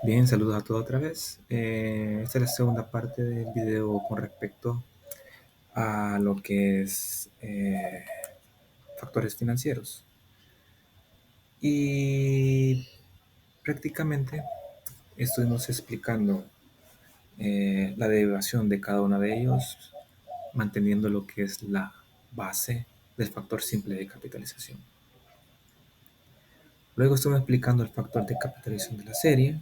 Bien, saludos a todos otra vez. Esta es la segunda parte del video con respecto a lo que es factores financieros. Y prácticamente estuvimos explicando la derivación de cada uno de ellos, manteniendo lo que es la base del factor simple de capitalización. Luego estuvimos explicando el factor de capitalización de la serie,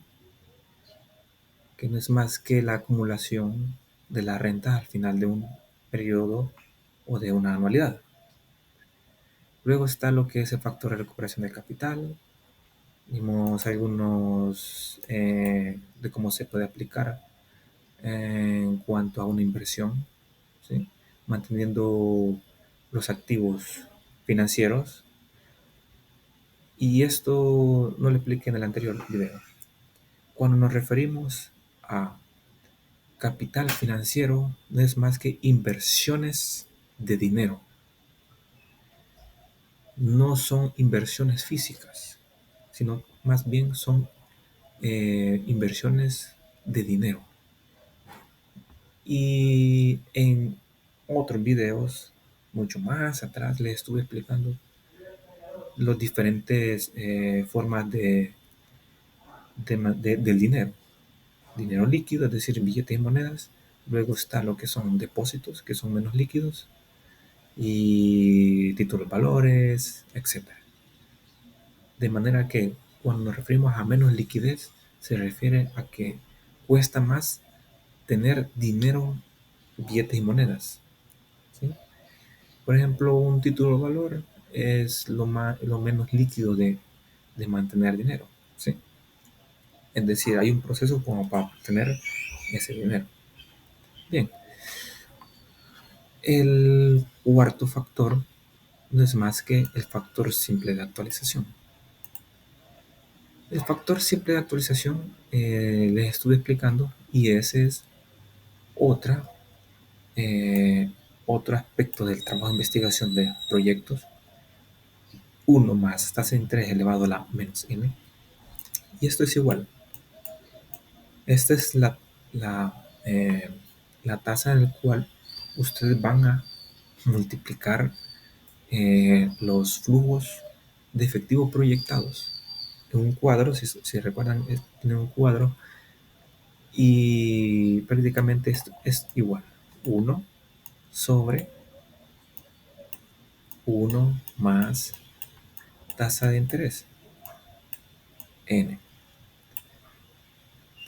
que no es más que la acumulación de la renta al final de un periodo o de una anualidad. Luego está lo que es el factor de recuperación del capital. Vimos algunos de cómo se puede aplicar en cuanto a una inversión, ¿sí? Manteniendo los activos financieros. Y esto no lo expliqué en el anterior video. Cuando nos referimos a capital financiero, no es más que inversiones de dinero. No son inversiones físicas, sino más bien son inversiones de dinero. Y en otros videos, mucho más atrás, les estuve explicando las diferentes formas del dinero. Dinero líquido, es decir, billetes y monedas. Luego está lo que son depósitos, que son menos líquidos, y títulos valores, etcétera. De manera que cuando nos referimos a menos liquidez, se refiere a que cuesta más tener dinero, billetes y monedas, ¿sí? Por ejemplo, un título de valor es lo menos líquido de mantener dinero, ¿sí? Es decir, hay un proceso como para obtener ese dinero. Bien, el cuarto factor no es más que el factor simple de actualización. El factor simple de actualización les estuve explicando y ese es otra, otro aspecto del trabajo de investigación de proyectos. 1 más tasa de interés elevado a la menos n. Y esto es igual. Esta es la tasa en la cual ustedes van a multiplicar los flujos de efectivo proyectados en un cuadro. Si recuerdan, tiene un cuadro y prácticamente esto es igual. 1 sobre 1 más tasa de interés n.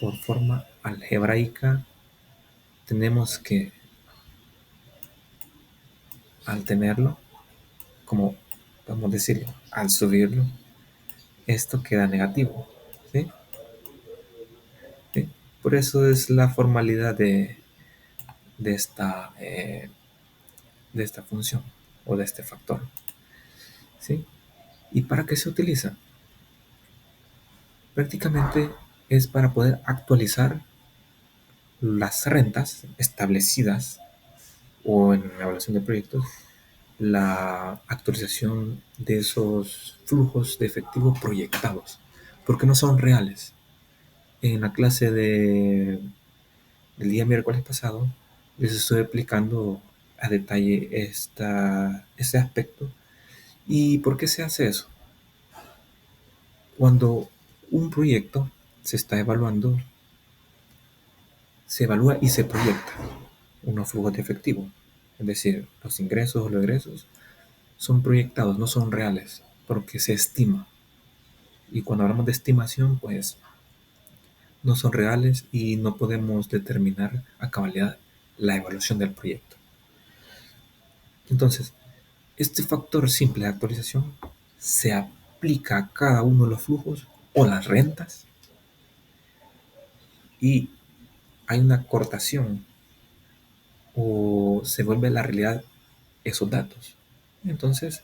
Por forma algebraica tenemos que, al tenerlo, como podemos decirlo, al subirlo, esto queda negativo, ¿sí? ¿Sí? Por eso es la formalidad de de esta función o de este factor, ¿sí? ¿Y para qué se utiliza? Prácticamente es para poder actualizar las rentas establecidas o en la evaluación de proyectos, la actualización de esos flujos de efectivo proyectados, porque no son reales. En la clase del día miércoles pasado les estoy explicando a detalle este aspecto. ¿Y por qué se hace eso? Cuando un proyecto se está evaluando, se evalúa y se proyecta unos flujos de efectivo. Es decir, los ingresos o los egresos son proyectados, no son reales, porque se estima. Y cuando hablamos de estimación, pues no son reales y no podemos determinar a cabalidad la evaluación del proyecto. Entonces, este factor simple de actualización se aplica a cada uno de los flujos o las rentas y hay una cortación o se vuelve la realidad esos datos. Entonces,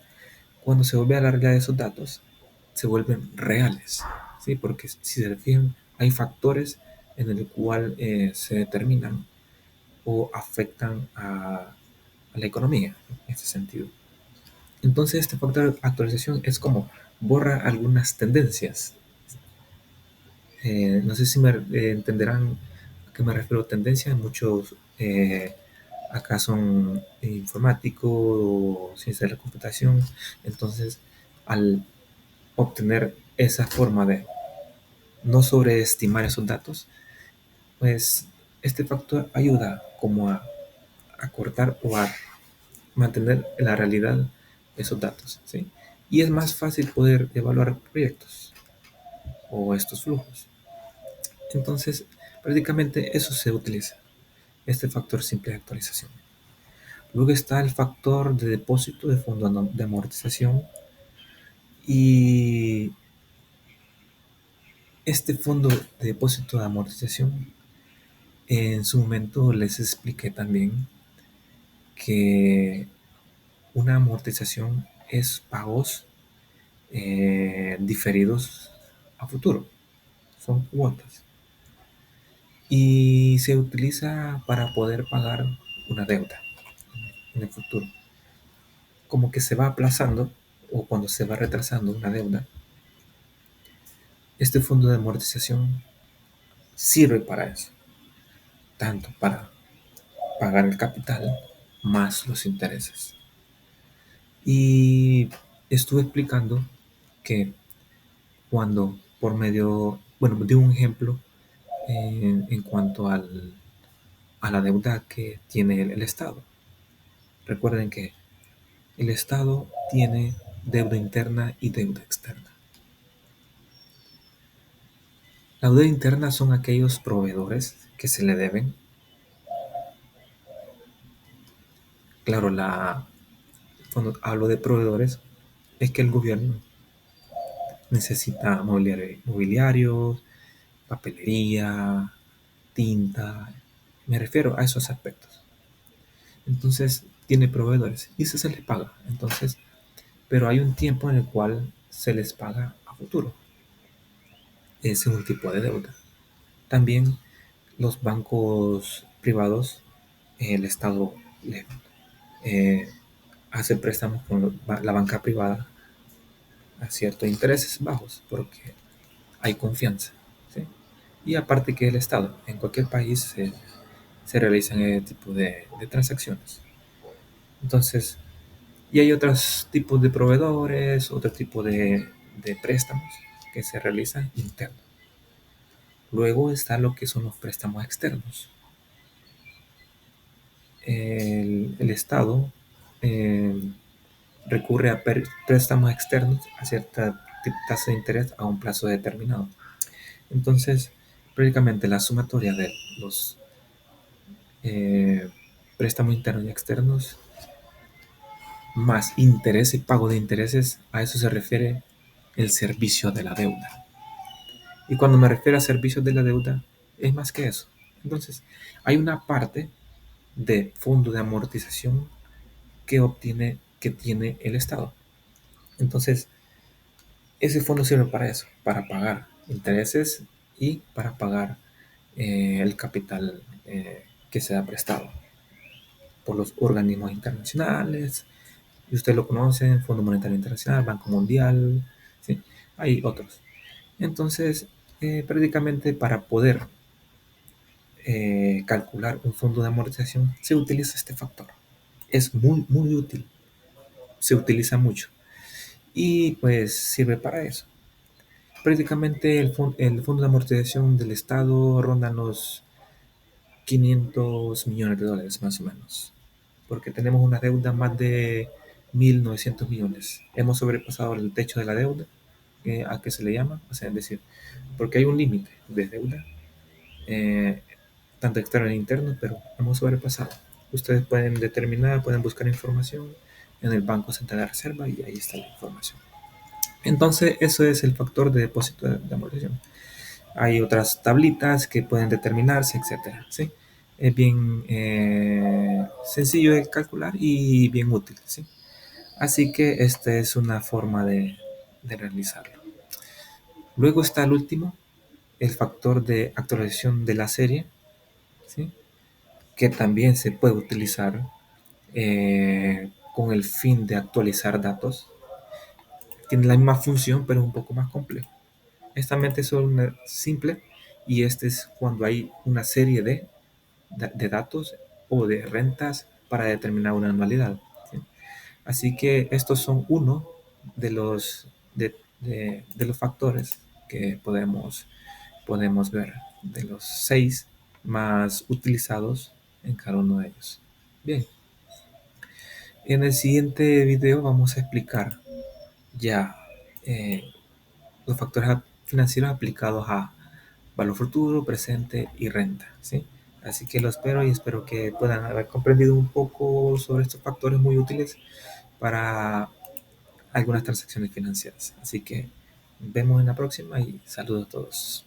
cuando se vuelve a la realidad esos datos, se vuelven reales, ¿sí? Porque si se fijan, hay factores en el cual se determinan o afectan a la economía en este sentido. Entonces, este factor de actualización es como borra algunas tendencias No sé si me entenderán a qué me refiero tendencia. Muchos acá son informáticos o ciencia de la computación. Entonces, al obtener esa forma de no sobreestimar esos datos, pues este factor ayuda como a acortar o a mantener en la realidad esos datos, ¿sí? Y es más fácil poder evaluar proyectos o estos flujos. Entonces, prácticamente eso se utiliza, este factor simple de actualización. Luego está el factor de depósito de fondo de amortización, y este fondo de depósito de amortización, en su momento les expliqué también que una amortización es pagos diferidos a futuro, son cuotas, y se utiliza para poder pagar una deuda en el futuro. Como que se va aplazando o cuando se va retrasando una deuda, este fondo de amortización sirve para eso, tanto para pagar el capital más los intereses. Y estuve explicando que cuando por medio, bueno, de un ejemplo en cuanto a la deuda que tiene el Estado. Recuerden que el Estado tiene deuda interna y deuda externa. La deuda interna son aquellos proveedores que se le deben. Claro, cuando hablo de proveedores, es que el gobierno necesita mobiliario, papelería, tinta. Me refiero a esos aspectos. Entonces, tiene proveedores y se les paga. Entonces, pero hay un tiempo en el cual se les paga a futuro. Es un tipo de deuda. También los bancos privados, el Estado eh, hace préstamos con la banca privada a ciertos intereses bajos porque hay confianza, ¿sí? Y aparte que el Estado, en cualquier país se realizan ese tipo de transacciones. Entonces, y hay otros tipos de proveedores, otro tipo de préstamos que se realizan internos. Luego está lo que son los préstamos externos. El Estado eh, recurre a préstamos externos a cierta tasa de interés a un plazo determinado. Entonces, prácticamente la sumatoria de los préstamos internos y externos más interés y pago de intereses, a eso se refiere el servicio de la deuda. Y cuando me refiero a servicios de la deuda, es más que eso. Entonces, hay una parte de fondo de amortización que tiene el Estado. Entonces, ese fondo sirve para eso, para pagar intereses y para pagar el capital que se ha prestado por los organismos internacionales. Y ustedes lo conocen, Fondo Monetario Internacional, Banco Mundial, ¿sí? Hay otros. Entonces, prácticamente para poder calcular un fondo de amortización se utiliza este factor. Es muy, muy útil, se utiliza mucho y pues sirve para eso. Prácticamente el fondo de amortización del Estado ronda los 500 millones de dólares más o menos, porque tenemos una deuda más de 1.900 millones. Hemos sobrepasado el techo de la deuda, ¿a qué se le llama? O sea, es decir, porque hay un límite de deuda, eh, tanto externo e interno, pero hemos sobrepasado. Ustedes pueden determinar, pueden buscar información en el Banco Central de Reserva y ahí está la información. Entonces, eso es el factor de depósito de amortización. Hay otras tablitas que pueden determinarse, etcétera, ¿sí? Es bien sencillo de calcular y bien útil, ¿sí? Así que esta es una forma de realizarlo. Luego está el último, el factor de actualización de la serie, ¿sí? Que también se puede utilizar con el fin de actualizar datos. Tiene la misma función, pero es un poco más complejo. esta mente es una simple y este es cuando hay una serie de datos o de rentas para determinar una anualidad. ¿Sí? Así que estos son uno de los factores que podemos ver, de los 6 más utilizados en cada uno de ellos. Bien, en el siguiente video vamos a explicar ya los factores financieros aplicados a valor futuro, presente y renta. ¿Sí? Así que lo espero y espero que puedan haber comprendido un poco sobre estos factores muy útiles para algunas transacciones financieras. Así que nos vemos en la próxima y saludos a todos.